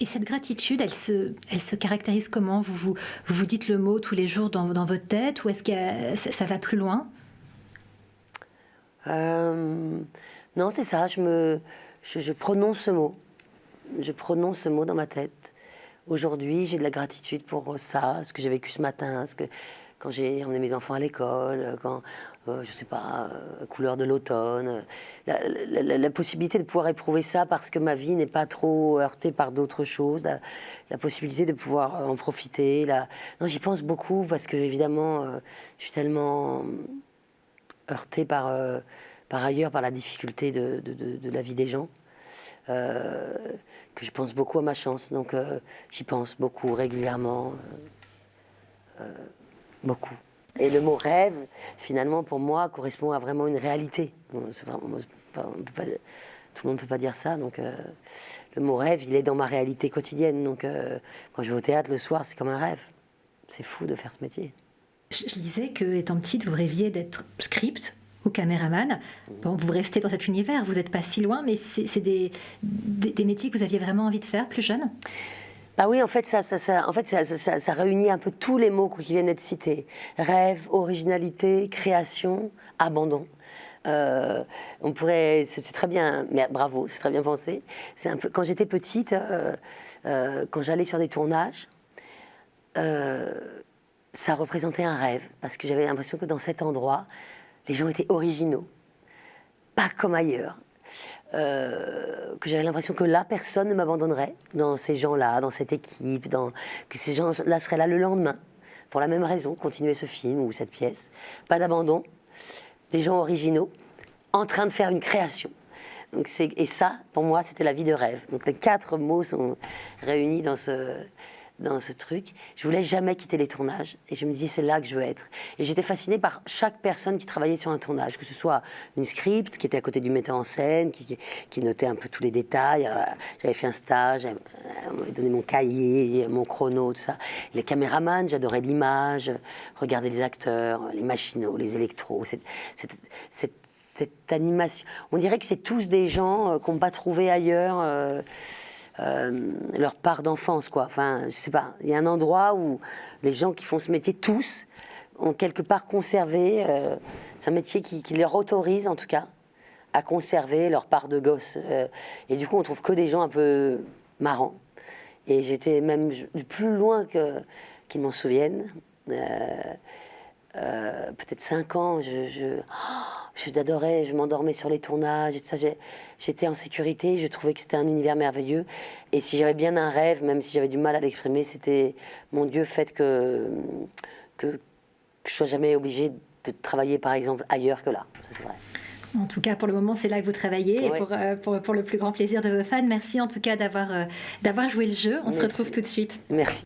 Et cette gratitude, elle se caractérise comment? Vous dites le mot tous les jours dans votre tête ou est-ce que ça va plus loin? Non, c'est ça, je prononce ce mot. Je prononce ce mot dans ma tête. Aujourd'hui, j'ai de la gratitude pour ça, ce que j'ai vécu ce matin, quand j'ai emmené mes enfants à l'école, quand, je sais pas, couleur de l'automne, la possibilité de pouvoir éprouver ça parce que ma vie n'est pas trop heurtée par d'autres choses, la possibilité de pouvoir en profiter. Non, j'y pense beaucoup parce que, évidemment, je suis tellement heurtée par ailleurs par la difficulté de la vie des gens. que je pense beaucoup à ma chance. Donc j'y pense beaucoup, régulièrement, beaucoup. Et le mot rêve, finalement, pour moi, correspond à vraiment une réalité. C'est vraiment, tout le monde ne peut pas dire ça. Donc le mot rêve, il est dans ma réalité quotidienne. Donc quand je vais au théâtre le soir, c'est comme un rêve. C'est fou de faire ce métier. Je disais que, étant petite, vous rêviez d'être script ou caméraman. Bon, vous restez dans cet univers, vous n'êtes pas si loin, mais c'est des métiers que vous aviez vraiment envie de faire plus jeune? Bah oui, en fait, ça réunit un peu tous les mots qui viennent d'être cités. Rêve, originalité, création, abandon. On pourrait, c'est très bien, mais bravo, c'est très bien pensé. C'est un peu, quand j'étais petite, quand j'allais sur des tournages, ça représentait un rêve, parce que j'avais l'impression que dans cet endroit, les gens étaient originaux, pas comme ailleurs. Que j'avais l'impression que là, personne ne m'abandonnerait dans ces gens-là, dans cette équipe, que ces gens-là seraient là le lendemain, pour la même raison, continuer ce film ou cette pièce. Pas d'abandon, des gens originaux, en train de faire une création. Donc et ça, pour moi, c'était la vie de rêve. Donc les 4 mots sont réunis dans ce truc. Je voulais jamais quitter les tournages et je me disais c'est là que je veux être. Et j'étais fascinée par chaque personne qui travaillait sur un tournage, que ce soit une script qui était à côté du metteur en scène, qui notait un peu tous les détails. Alors, j'avais fait un stage, on m'avait donné mon cahier, mon chrono, tout ça. Les caméramans, j'adorais l'image, regarder les acteurs, les machinaux, les électros, cette animation. On dirait que c'est tous des gens qu'on n'a pas trouvé ailleurs. Leur part d'enfance, quoi. Enfin, je sais pas. Il y a un endroit où les gens qui font ce métier, tous, ont quelque part conservé. C'est un métier qui leur autorise, en tout cas, à conserver leur part de gosse. Et du coup, on trouve que des gens un peu marrants. Et j'étais même plus loin qu'ils m'en souviennent. Peut-être 5 ans, j'adorais, je m'endormais sur les tournages et tout ça. J'étais en sécurité, je trouvais que c'était un univers merveilleux. Et si j'avais bien un rêve, même si j'avais du mal à l'exprimer, c'était, mon Dieu, fait que je sois jamais obligée de travailler, par exemple, ailleurs que là. Ça, c'est vrai. En tout cas, pour le moment, c'est là que vous travaillez, ouais. Et pour le plus grand plaisir de vos fans. Merci en tout cas d'avoir joué le jeu. On se retrouve tout de suite. Merci.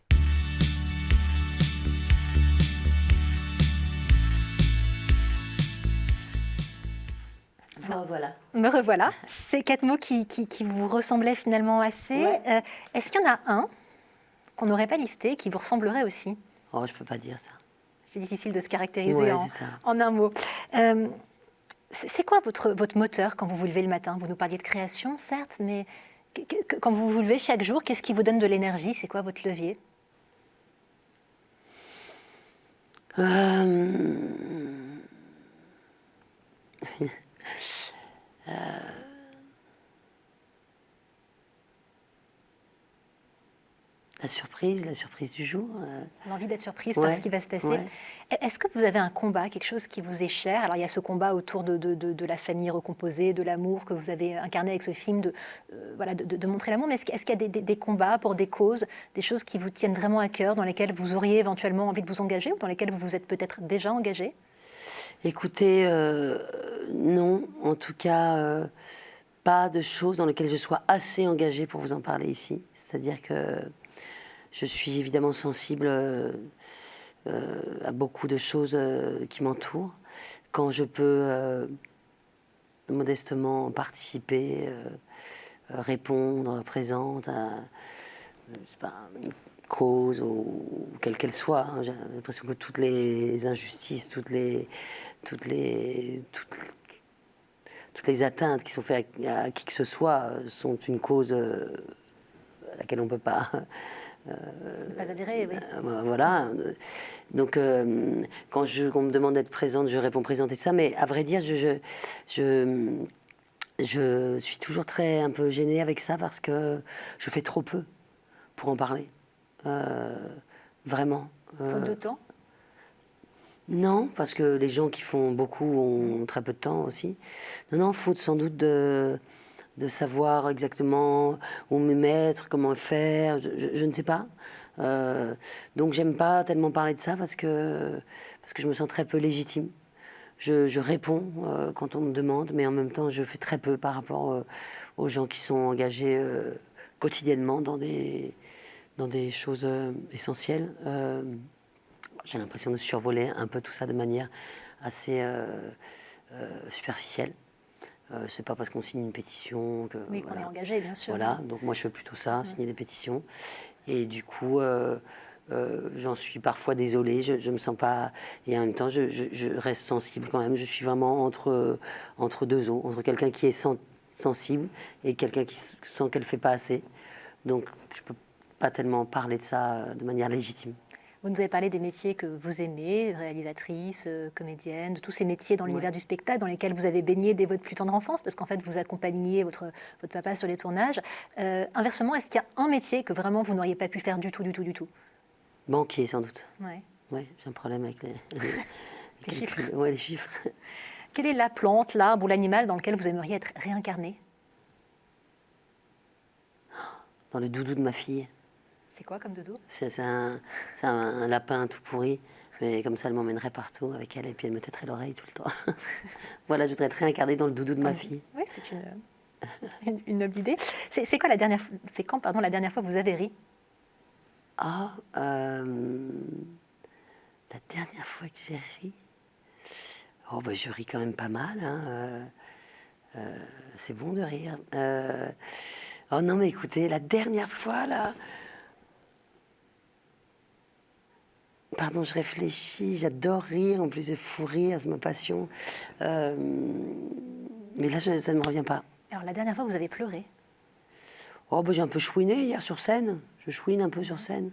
Me revoilà. Ces 4 mots qui vous ressemblaient finalement assez. Ouais. Est-ce qu'il y en a un qu'on n'aurait pas listé, qui vous ressemblerait aussi? Oh, je peux pas dire ça. C'est difficile de se caractériser en un mot. C'est quoi votre moteur quand vous vous levez le matin? Vous nous parliez de création, certes, mais quand vous vous levez chaque jour, qu'est-ce qui vous donne de l'énergie? C'est quoi votre levier? La surprise du jour. L'envie d'être surprise par ce qui va se passer. Ouais. Est-ce que vous avez un combat, quelque chose qui vous est cher? Alors il y a ce combat autour de la famille recomposée, de l'amour que vous avez incarné avec ce film, de montrer l'amour, mais est-ce qu'il y a des combats pour des causes, des choses qui vous tiennent vraiment à cœur, dans lesquelles vous auriez éventuellement envie de vous engager, ou dans lesquelles vous vous êtes peut-être déjà engagé? Écoutez, non, en tout cas, pas de choses dans lesquelles je sois assez engagée pour vous en parler ici. C'est-à-dire que je suis évidemment sensible à beaucoup de choses qui m'entourent. Quand je peux modestement participer, répondre, présente à une cause, ou quelle qu'elle soit, hein, j'ai l'impression que toutes les injustices, toutes les atteintes qui sont faites à qui que ce soit sont une cause à laquelle on ne peut pas... pas adhérer, oui. Voilà. Donc, quand on me demande d'être présente, je réponds présente et ça. Mais à vrai dire, je suis toujours un peu gênée avec ça parce que je fais trop peu pour en parler. Vraiment. Faute de temps? Non, parce que les gens qui font beaucoup ont très peu de temps aussi. Non, faute sans doute de savoir exactement où me mettre, comment faire, je ne sais pas. Donc j'aime pas tellement parler de ça parce que je me sens très peu légitime. Je réponds quand on me demande, mais en même temps je fais très peu par rapport aux gens qui sont engagés quotidiennement dans des choses essentielles. J'ai l'impression de survoler un peu tout ça de manière assez superficielle. C'est pas parce qu'on signe une pétition que... Oui, qu'on est engagé, bien sûr. Voilà, donc moi je fais plutôt ça, signer des pétitions. Et du coup, j'en suis parfois désolée, je me sens pas... Et en même temps, je reste sensible quand même. Je suis vraiment entre deux eaux, entre quelqu'un qui est sensible et quelqu'un qui sent qu'elle fait pas assez. Donc je peux pas tellement parler de ça de manière légitime. Vous nous avez parlé des métiers que vous aimez, réalisatrice, comédienne, de tous ces métiers dans l'univers du spectacle dans lesquels vous avez baigné dès votre plus tendre enfance, parce qu'en fait, vous accompagnez votre papa sur les tournages. Inversement, est-ce qu'il y a un métier que vraiment vous n'auriez pas pu faire du tout? Banquier, sans doute. Ouais. Ouais, j'ai un problème avec les chiffres. Ouais, les chiffres. Quelle est la plante, l'arbre ou l'animal dans lequel vous aimeriez être réincarné? Dans le doudou de ma fille. C'est quoi comme doudou? C'est un lapin tout pourri, mais comme ça, elle m'emmènerait partout avec elle et puis elle me têterait l'oreille tout le temps. Voilà, je voudrais être réincarnée dans le doudou de ma fille. Oui, c'est une noble idée. C'est quand la dernière fois que vous avez ri? La dernière fois que j'ai ri, je ris quand même pas mal. Hein. C'est bon de rire. Oh non, mais écoutez, la dernière fois, là... Pardon, je réfléchis, j'adore rire, en plus c'est fou rire, c'est ma passion. Mais là, ça ne me revient pas. Alors, la dernière fois, vous avez pleuré? J'ai un peu chouiné hier sur scène. Je chouine un peu sur scène.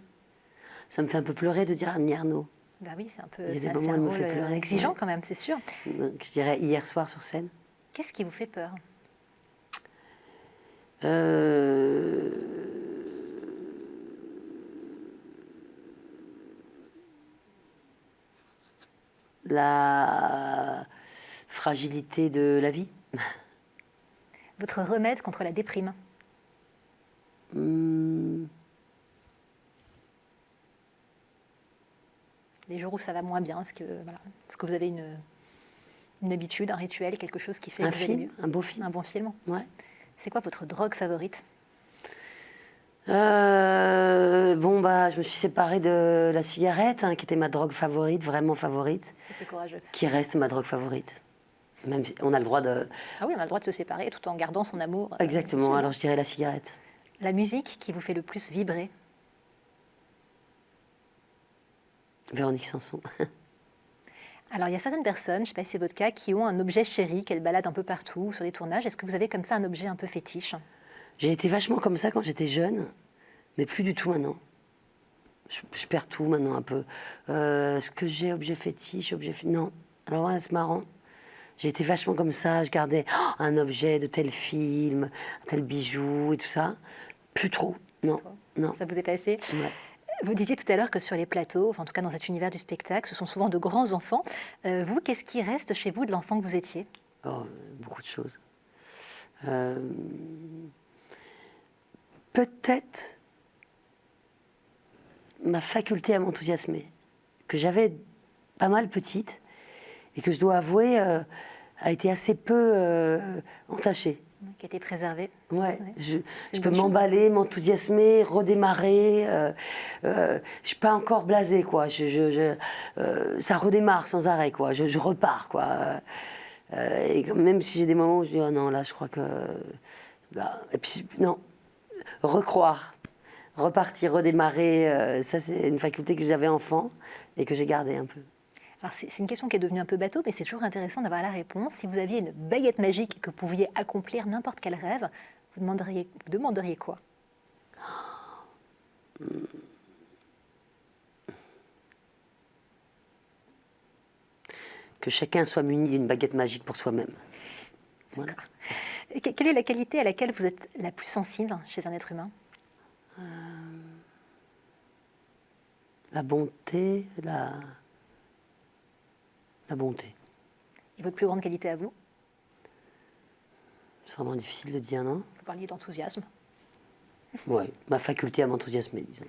Ça me fait un peu pleurer de dire Annie Ernaux. Bah oui, c'est un peu rôle exigeant quand même, c'est sûr. Donc, je dirais hier soir sur scène. Qu'est-ce qui vous fait peur? La fragilité de la vie. Votre remède contre la déprime? Les jours où ça va moins bien, est-ce que vous avez une habitude, un rituel, quelque chose qui fait que vous allez mieux? Un beau film. Un bon film? Ouais. C'est quoi votre drogue favorite? Je me suis séparée de la cigarette, qui était ma drogue favorite, vraiment favorite. Ça, c'est courageux. Qui reste ma drogue favorite. Même si on a le droit de... Ah oui, on a le droit de se séparer tout en gardant son amour. Exactement, alors je dirais la cigarette. La musique qui vous fait le plus vibrer? Véronique Sanson. Alors, il y a certaines personnes, je ne sais pas si c'est votre cas, qui ont un objet chéri qu'elles baladent un peu partout sur les tournages. Est-ce que vous avez comme ça un objet un peu fétiche? J'ai été vachement comme ça quand j'étais jeune, mais plus du tout maintenant. Je perds tout maintenant un peu. Ce que j'ai, objet fétiche, non. Alors ouais, c'est marrant. J'ai été vachement comme ça, je gardais un objet de tel film, un tel bijou et tout ça. Plus trop, non. Non. Ça vous est passé? Ouais. Vous disiez tout à l'heure que sur les plateaux, en tout cas dans cet univers du spectacle, ce sont souvent de grands enfants. Vous, qu'est-ce qui reste chez vous de l'enfant que vous étiez? Beaucoup de choses. Peut-être ma faculté à m'enthousiasmer, que j'avais pas mal petite et que je dois avouer a été assez peu entachée. Qui a été préservée. Ouais. Je peux m'emballer, m'enthousiasmer, redémarrer. Je suis pas encore blasée, quoi. Ça redémarre sans arrêt, quoi. Je repars, quoi. Et même si j'ai des moments où je dis oh non, là, je crois que et puis non, recroire, repartir, redémarrer. Ça, c'est une faculté que j'avais enfant et que j'ai gardée un peu. Alors c'est une question qui est devenue un peu bateau, mais c'est toujours intéressant d'avoir la réponse. Si vous aviez une baguette magique et que vous pouviez accomplir n'importe quel rêve, vous demanderiez quoi? Que chacun soit muni d'une baguette magique pour soi-même. Voilà. Quelle est la qualité à laquelle vous êtes la plus sensible chez un être humain? La bonté, la bonté. Et votre plus grande qualité à vous? C'est vraiment difficile de dire, non? Vous parliez d'enthousiasme. Oui, ma faculté à m'enthousiasmer, disons.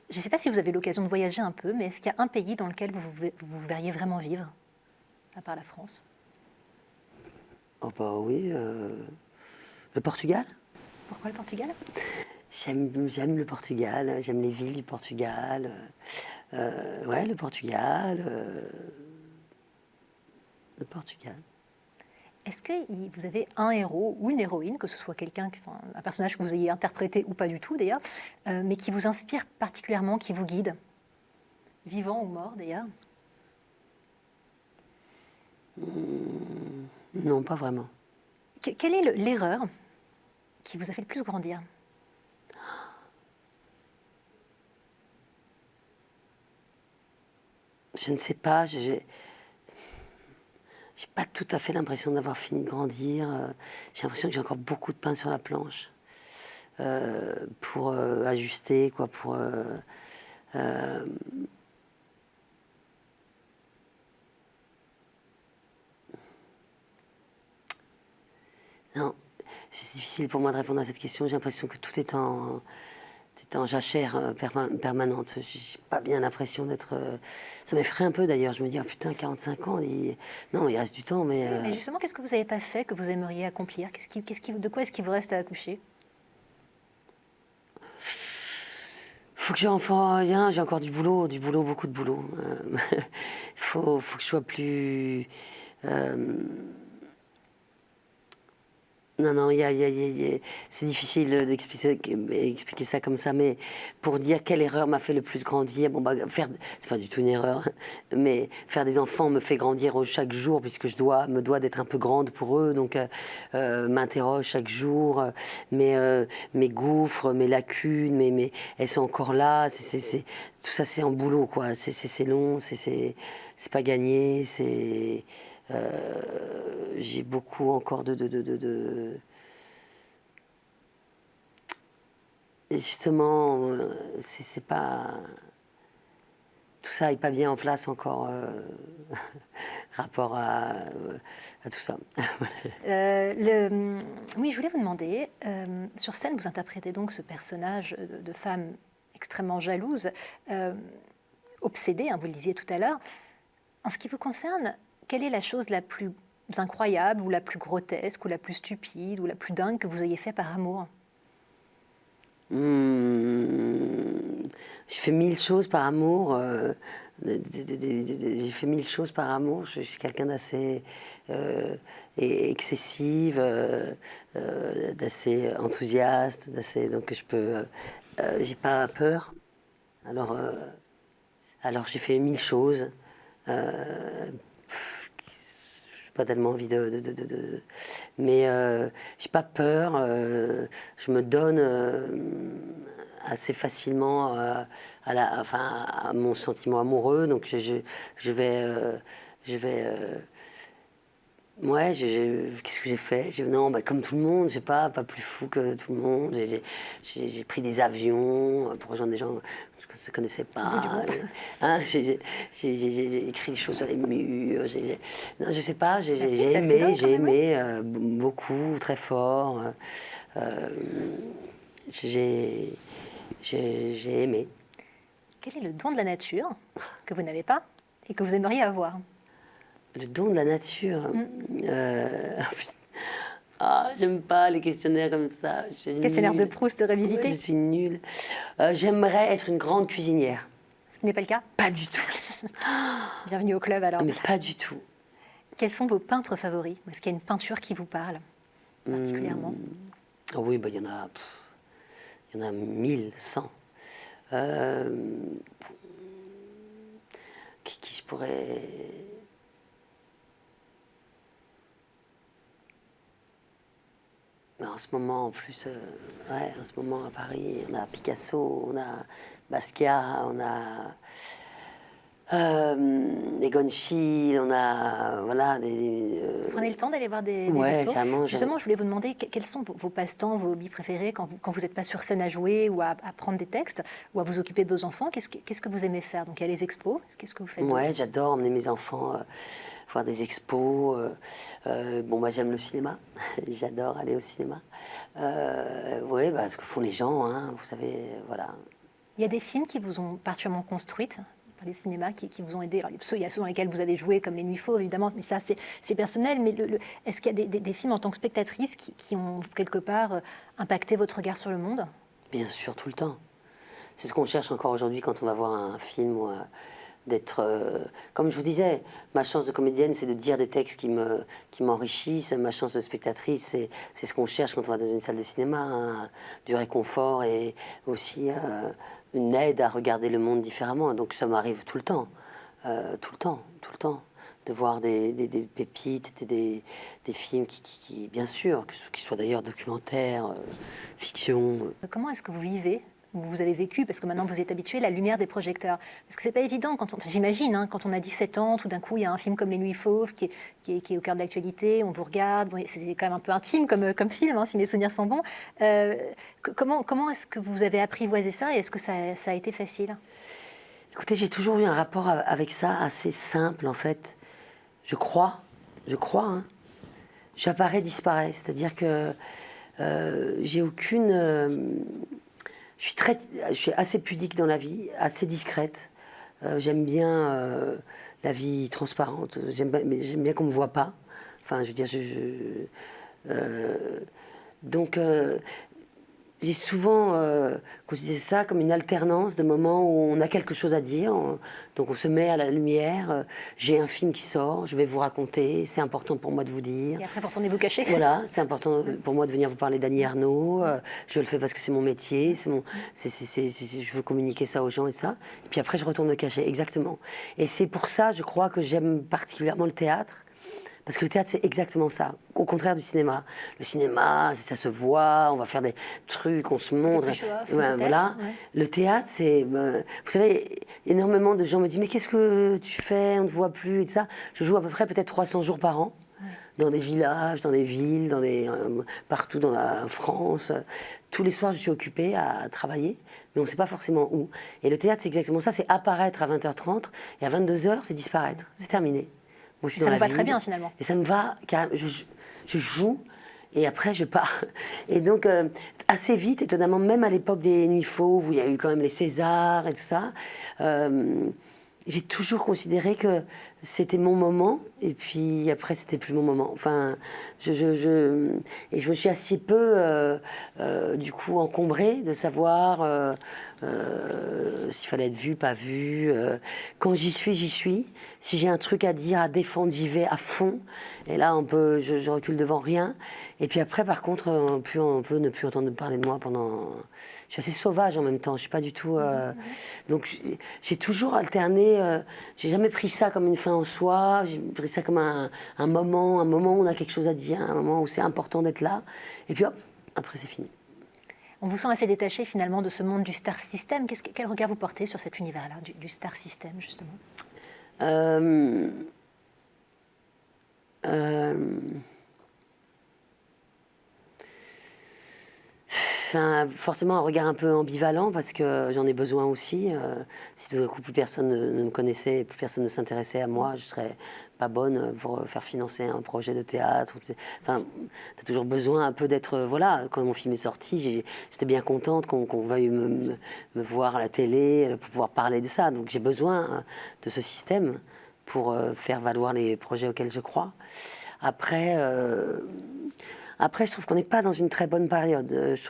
Je ne sais pas si vous avez l'occasion de voyager un peu, mais est-ce qu'il y a un pays dans lequel vous verriez vraiment vivre, à part la France? Oh bah oui, le Portugal. Pourquoi le Portugal? J'aime le Portugal, j'aime les villes du Portugal. Ouais, le Portugal. Le Portugal. Est-ce que vous avez un héros ou une héroïne, que ce soit quelqu'un, enfin, un personnage que vous ayez interprété ou pas du tout d'ailleurs, mais qui vous inspire particulièrement, qui vous guide, vivant ou mort d'ailleurs? Non, pas vraiment. Quelle est l'erreur qui vous a fait le plus grandir? Je ne sais pas, j'ai pas tout à fait l'impression d'avoir fini de grandir. J'ai l'impression que j'ai encore beaucoup de pain sur la planche pour ajuster, quoi, pour... Non, c'est difficile pour moi de répondre à cette question. J'ai l'impression que tout est en jachère permanente. J'ai pas bien l'impression d'être... Ça m'effraie un peu d'ailleurs. Je me dis, oh, putain, 45 ans, non, il reste du temps, mais... Mais justement, qu'est-ce que vous n'avez pas fait, que vous aimeriez accomplir? De quoi est-ce qu'il vous reste à accoucher? Faut que j'ai enfant, j'ai encore du boulot, beaucoup de boulot. Faut que je sois plus... Non, c'est difficile d'expliquer ça comme ça, mais pour dire quelle erreur m'a fait le plus grandir, bon, bah, c'est pas du tout une erreur, mais faire des enfants me fait grandir chaque jour, puisque me dois d'être un peu grande pour eux, donc m'interroge chaque jour, mes gouffres, mes lacunes, elles sont encore là, tout ça c'est en boulot, quoi, c'est long, c'est pas gagné, j'ai beaucoup encore Et justement, c'est pas... Tout ça n'est pas bien en place encore, rapport à tout ça. Oui, je voulais vous demander, sur scène, vous interprétez donc ce personnage de femme extrêmement jalouse, obsédée, hein, vous le disiez tout à l'heure. En ce qui vous concerne, quelle est la chose la plus incroyable ou la plus grotesque ou la plus stupide ou la plus dingue que vous ayez fait par amour? J'ai fait 1000 choses par amour. J'ai fait 1000 choses par amour. Je suis quelqu'un d'assez excessive, d'assez enthousiaste, donc j'ai pas peur. Alors j'ai fait 1000 choses. Pas tellement envie mais j'ai pas peur, je me donne assez facilement à mon sentiment amoureux, donc je vais ouais, qu'est-ce que j'ai fait? Non, bah, comme tout le monde, je sais pas plus fou que tout le monde. J'ai pris des avions pour rejoindre des gens que je ne connaissais pas. Hein, j'ai écrit des choses sur les murs. Non, je sais pas, j'ai aimé beaucoup, très fort. J'ai aimé. Quel est le don de la nature que vous n'avez pas et que vous aimeriez avoir? Le don de la nature. J'aime pas les questionnaires comme ça. Questionnaire de Proust revisité. Je suis nulle. J'aimerais être une grande cuisinière. Ce qui n'est pas le cas? Pas du tout. Bienvenue au club alors. Mais pas du tout. Quels sont vos peintres favoris? Est-ce qu'il y a une peinture qui vous parle particulièrement? Oui, bah, il y en a 1000, 100. Qui je pourrais... En ce moment, en plus, en ce moment à Paris, on a Picasso, on a Basquiat, on a Egon Schiele, on a voilà Vous prenez le temps d'aller voir des expos? Carrément, justement, je voulais vous demander quels sont vos passe-temps, vos hobbies préférés quand vous n'êtes pas sur scène à jouer ou à prendre des textes ou à vous occuper de vos enfants. Qu'est-ce que vous aimez faire? Donc il y a les expos. Qu'est-ce que vous faites? Ouais, j'adore emmener mes enfants voir des expos. Moi j'aime le cinéma. J'adore aller au cinéma. Ce que font les gens, hein, vous savez, voilà. Il y a des films qui vous ont particulièrement construite, les cinémas qui vous ont aidé. Alors, il y a ceux dans lesquels vous avez joué, comme Les Nuits Fauves, évidemment, mais ça, c'est personnel. Mais est-ce qu'il y a des films en tant que spectatrice qui ont quelque part impacté votre regard sur le monde? Bien sûr, tout le temps. C'est ce qu'on cherche encore aujourd'hui quand on va voir un film ou d'être... comme je vous disais, ma chance de comédienne, c'est de dire des textes qui m'enrichissent. Ma chance de spectatrice, c'est ce qu'on cherche quand on va dans une salle de cinéma, hein, du réconfort et aussi une aide à regarder le monde différemment. Donc ça m'arrive tout le temps, tout le temps, tout le temps, de voir des pépites, des films qui, bien sûr, qui soient d'ailleurs documentaires, fiction. Comment est-ce que vous vivez, vous avez vécu, parce que maintenant vous êtes habitué, la lumière des projecteurs? Parce que c'est pas évident, j'imagine, hein, quand on a 17 ans, tout d'un coup il y a un film comme Les Nuits Fauves qui est au cœur de l'actualité, on vous regarde, c'est quand même un peu intime comme film, hein, si mes souvenirs sont bons. Comment est-ce que vous avez apprivoisé ça et est-ce que ça a été facile? Écoutez, j'ai toujours eu un rapport avec ça assez simple en fait. Je crois, hein. J'apparais, disparaît, c'est-à-dire que j'ai aucune... je suis assez pudique dans la vie, assez discrète. J'aime bien la vie transparente. J'aime bien qu'on me voit pas. Enfin, je veux dire, donc j'ai souvent considéré ça comme une alternance de moments où on a quelque chose à dire. Donc on se met à la lumière. J'ai un film qui sort, je vais vous raconter. C'est important pour moi de vous dire. Et après, vous retournez vous cacher. Voilà, c'est important pour moi de venir vous parler d'Annie Ernaux. Je le fais parce que c'est mon métier. Je veux communiquer ça aux gens et ça. Et puis après, je retourne me cacher. Exactement. Et c'est pour ça, je crois, que j'aime particulièrement le théâtre. Parce que le théâtre, c'est exactement ça. Au contraire du cinéma. Le cinéma, ça se voit, on va faire des trucs, on se montre. Voilà. Ouais. Le théâtre, c'est... vous savez, énormément de gens me disent « Mais qu'est-ce que tu fais? On ne te voit plus. » et tout ça. Je joue à peu près peut-être 300 jours par an. Ouais. Dans des villages, dans des villes, partout dans la France. Tous les soirs, je suis occupée à travailler, mais on ne sait pas forcément où. Et le théâtre, c'est exactement ça. C'est apparaître à 20h30 et à 22h, c'est disparaître. C'est terminé. Moi, ça me va très bien finalement. Et ça me va, je joue et après je pars. Et donc assez vite, étonnamment, même à l'époque des Nuits Fauves, où il y a eu quand même les Césars et tout ça, j'ai toujours considéré que c'était mon moment et puis après c'était plus mon moment. Enfin, et je me suis assez peu du coup encombrée de savoir s'il fallait être vu, pas vu. Quand j'y suis, j'y suis. Si j'ai un truc à dire, à défendre, j'y vais à fond. Et là, je recule devant rien. Et puis après, par contre, on peut ne plus entendre parler de moi pendant... Je suis assez sauvage en même temps. Je suis pas du tout... Donc, j'ai toujours alterné. J'ai jamais pris ça comme une fin en soi. J'ai pris ça comme un moment où on a quelque chose à dire, un moment où c'est important d'être là. Et puis hop, après, c'est fini. On vous sent assez détaché finalement de ce monde du star system. Quel regard vous portez sur cet univers-là, du star system, justement? Forcément un regard un peu ambivalent parce que j'en ai besoin aussi. Si tout d'un coup plus personne ne me connaissait, plus personne ne s'intéressait à moi, je serais pas bonne pour faire financer un projet de théâtre. Enfin, t'as toujours besoin un peu d'être... voilà, quand mon film est sorti, j'étais bien contente qu'on veuille me voir à la télé, pour pouvoir parler de ça. Donc j'ai besoin de ce système pour faire valoir les projets auxquels je crois. Après, je trouve qu'on n'est pas dans une très bonne période. Je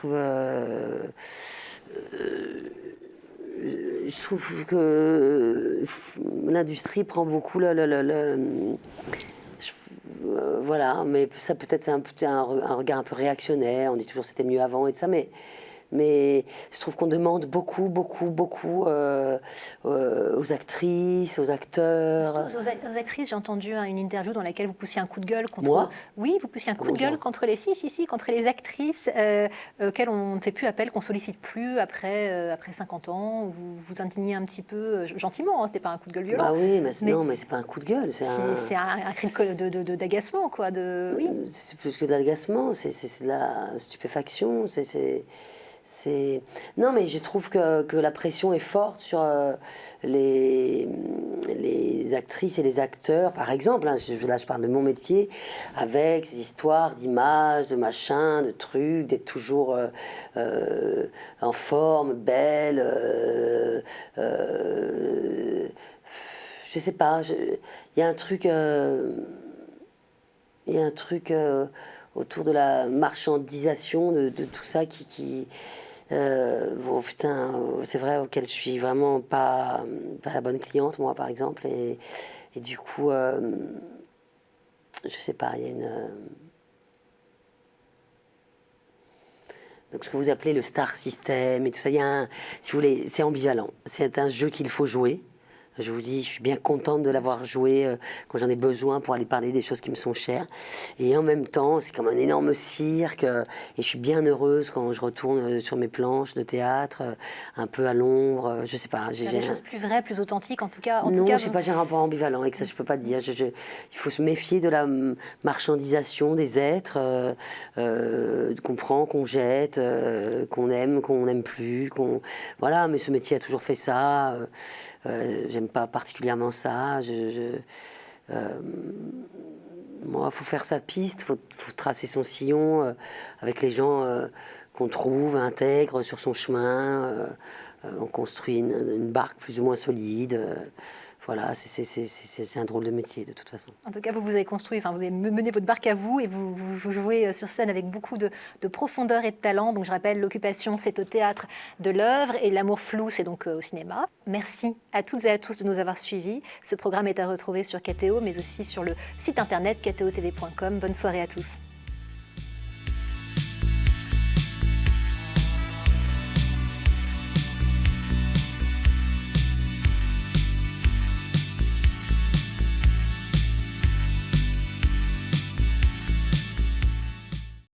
trouve que l'industrie prend beaucoup voilà, mais ça peut-être c'est un regard un peu réactionnaire. On dit toujours c'était mieux avant et tout ça, mais je trouve qu'on demande beaucoup aux actrices, aux acteurs. Aux actrices, j'ai entendu une interview dans laquelle vous poussiez un coup de gueule contre... Moi ? Oui, vous poussiez un coup de gueule contre contre les actrices auxquelles on ne fait plus appel, qu'on sollicite plus après 50 ans. Vous vous indignez un petit peu, gentiment, hein, c'était pas un coup de gueule violent. Bah oui, non, mais c'est pas un coup de gueule. C'est un cri d'agacement, quoi. Oui. C'est plus que de l'agacement, c'est de la stupéfaction, Non, mais je trouve que la pression est forte sur les actrices et les acteurs, par exemple. Hein, là, je parle de mon métier, avec ces histoires d'images, de machins, de trucs, d'être toujours en forme, belle, je sais pas, il y a un truc, autour de la marchandisation de tout ça oh, putain, c'est vrai, auquel je suis vraiment pas la bonne cliente, moi, par exemple. Et du coup, je sais pas, il y a une... Donc, ce que vous appelez le star system et tout ça, il y a si vous voulez, c'est ambivalent. C'est un jeu qu'il faut jouer. Je vous dis, je suis bien contente de l'avoir joué quand j'en ai besoin pour aller parler des choses qui me sont chères. Et en même temps, c'est comme un énorme cirque. Et je suis bien heureuse quand je retourne sur mes planches de théâtre, un peu à l'ombre. Je sais pas. J'ai des choses plus vraies, plus authentiques, en tout cas. Non, je sais pas, j'ai un rapport ambivalent avec ça, je peux pas dire. Il faut se méfier de la marchandisation des êtres, qu'on prend, qu'on jette, qu'on n'aime plus. Voilà, mais ce métier a toujours fait ça. J'aime pas particulièrement ça. Moi, faut faire sa piste, faut tracer son sillon avec les gens qu'on trouve, intègre sur son chemin. On construit une barque plus ou moins solide. Voilà, c'est un drôle de métier de toute façon. En tout cas, vous avez construit, vous avez mené votre barque à vous et vous jouez sur scène avec beaucoup de profondeur et de talent. Donc je rappelle, l'occupation, c'est au théâtre de l'œuvre et l'amour flou, c'est donc au cinéma. Merci à toutes et à tous de nous avoir suivis. Ce programme est à retrouver sur KTO, mais aussi sur le site internet kto-tv.com. Bonne soirée à tous.